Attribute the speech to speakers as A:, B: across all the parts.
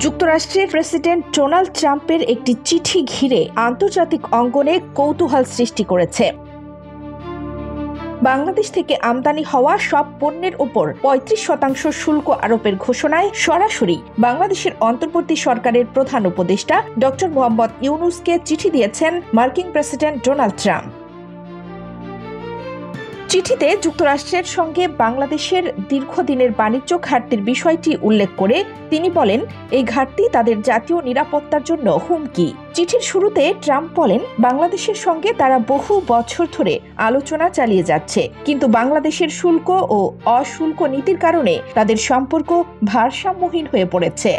A: যুক্তরাষ্ট্রের president Donald ট্রাম্পের একটি চিঠি ঘিরে আন্তর্জাতিক অঙ্গনে কৌতূহল সৃষ্টি করেছে। বাংলাদেশ থেকে আমদানি হওয়া সব পণ্যের ওপর ৩৫% শুল্ক আরোপের ঘোষণায় সরাসরি বাংলাদেশের অন্তর্বর্তী সরকারের প্রধান উপদেষ্টা ডক্টর মোহাম্মদ ইউনূসকে চিঠি দিয়েছেন মার্কিন প্রেসিডেন্ট ডোনাল্ড ট্রাম্প। চিঠিতে যুক্তরাষ্ট্রের সঙ্গে বাংলাদেশের দীর্ঘদিনের বাণিজ্য ঘাটতির বিষয়টি উল্লেখ করে তিনি বলেন, এই ঘাটতি তাদের জাতীয় নিরাপত্তার জন্য হুমকি। চিঠির শুরুতে ট্রাম্প বলেন, বাংলাদেশের সঙ্গে তারা বহু বছর ধরে আলোচনা চালিয়ে যাচ্ছে, কিন্তু বাংলাদেশের শুল্ক ও অশুল্ক নীতির কারণে তাদের সম্পর্ক ভারসাম্যহীন হয়ে পড়েছে।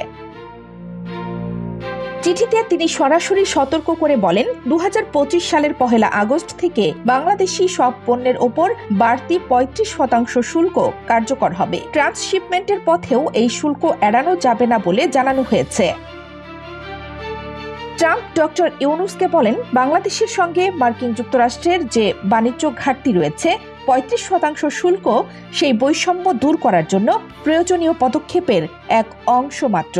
A: চিঠিতে তিনি সরাসরি সতর্ক করে বলেন, ২০২৫ সালের ১ আগস্ট থেকে বাংলাদেশি সব পণ্যের ওপর বাড়তি ৩৫% শুল্ক কার্যকর হবে। ট্রান্সশিপমেন্টের পথেও এই শুল্ক এড়ানো যাবে না বলে জানানো হয়েছে। ট্রাম্প ডক্টর ইউনূসকে বলেন, বাংলাদেশের সঙ্গে মার্কিন যুক্তরাষ্ট্রের যে বাণিজ্য ঘাটতি রয়েছে, ৩৫% শুল্ক সেই বৈষম্য দূর করার জন্য প্রয়োজনীয় পদক্ষেপের এক অংশ মাত্র।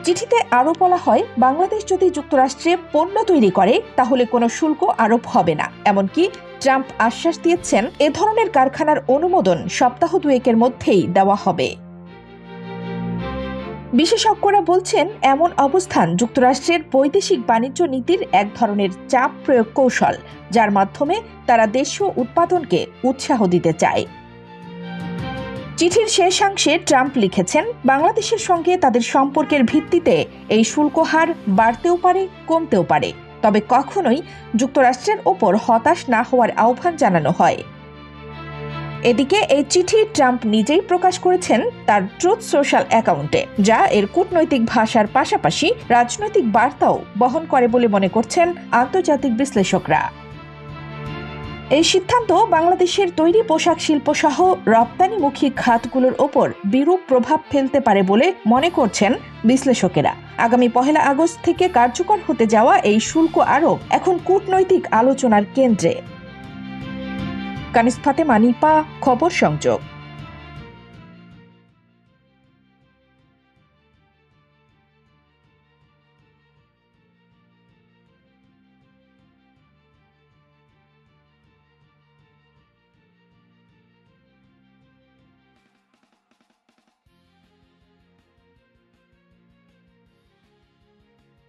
A: চিঠিতে আরও বলা হয়, বাংলাদেশ যদি যুক্তরাষ্ট্রে পণ্য তৈরি করে তাহলে কোনো শুল্ক আরোপ হবে না। এমনকি ট্রাম্প আশ্বাস দিয়েছেন, এ ধরনের কারখানার অনুমোদন সপ্তাহ দুয়েকের মধ্যেই দেওয়া হবে। বিশেষজ্ঞরা বলছেন, এমন অবস্থান যুক্তরাষ্ট্রের বৈদেশিক বাণিজ্য নীতির এক ধরনের চাপ প্রয়োগ কৌশল, যার মাধ্যমে তারা দেশীয় উৎপাদনকে উৎসাহ দিতে চায়। চিঠির শেষাংশে ট্রাম্প লিখেছেন, বাংলাদেশের সঙ্গে তাদের সম্পর্কের ভিত্তিতে এই শুল্ক হার বাড়তেও পারে, কমতেও পারে, তবে কখনোই যুক্তরাষ্ট্রের ওপর হতাশ না হওয়ার আহ্বান জানানো হয়। এদিকে এই চিঠি ট্রাম্প নিজেই প্রকাশ করেছেন তার ট্রুথ সোশ্যাল অ্যাকাউন্টে, যা এর কূটনৈতিক ভাষার পাশাপাশি রাজনৈতিক বার্তাও বহন করে বলে মনে করছেন আন্তর্জাতিক বিশ্লেষকরা। এই সিদ্ধান্ত বাংলাদেশের তৈরি পোশাক শিল্প সহ রপ্তানিমুখী খাতগুলোর ওপর বিরূপ প্রভাব ফেলতে পারে বলে মনে করছেন বিশ্লেষকেরা। আগামী ১ আগস্ট থেকে কার্যকর হতে যাওয়া এই শুল্ক আরোপ এখন কূটনৈতিক আলোচনার কেন্দ্রে। কানিজ ফাতেমা, নিপা, খবর সংযোগ।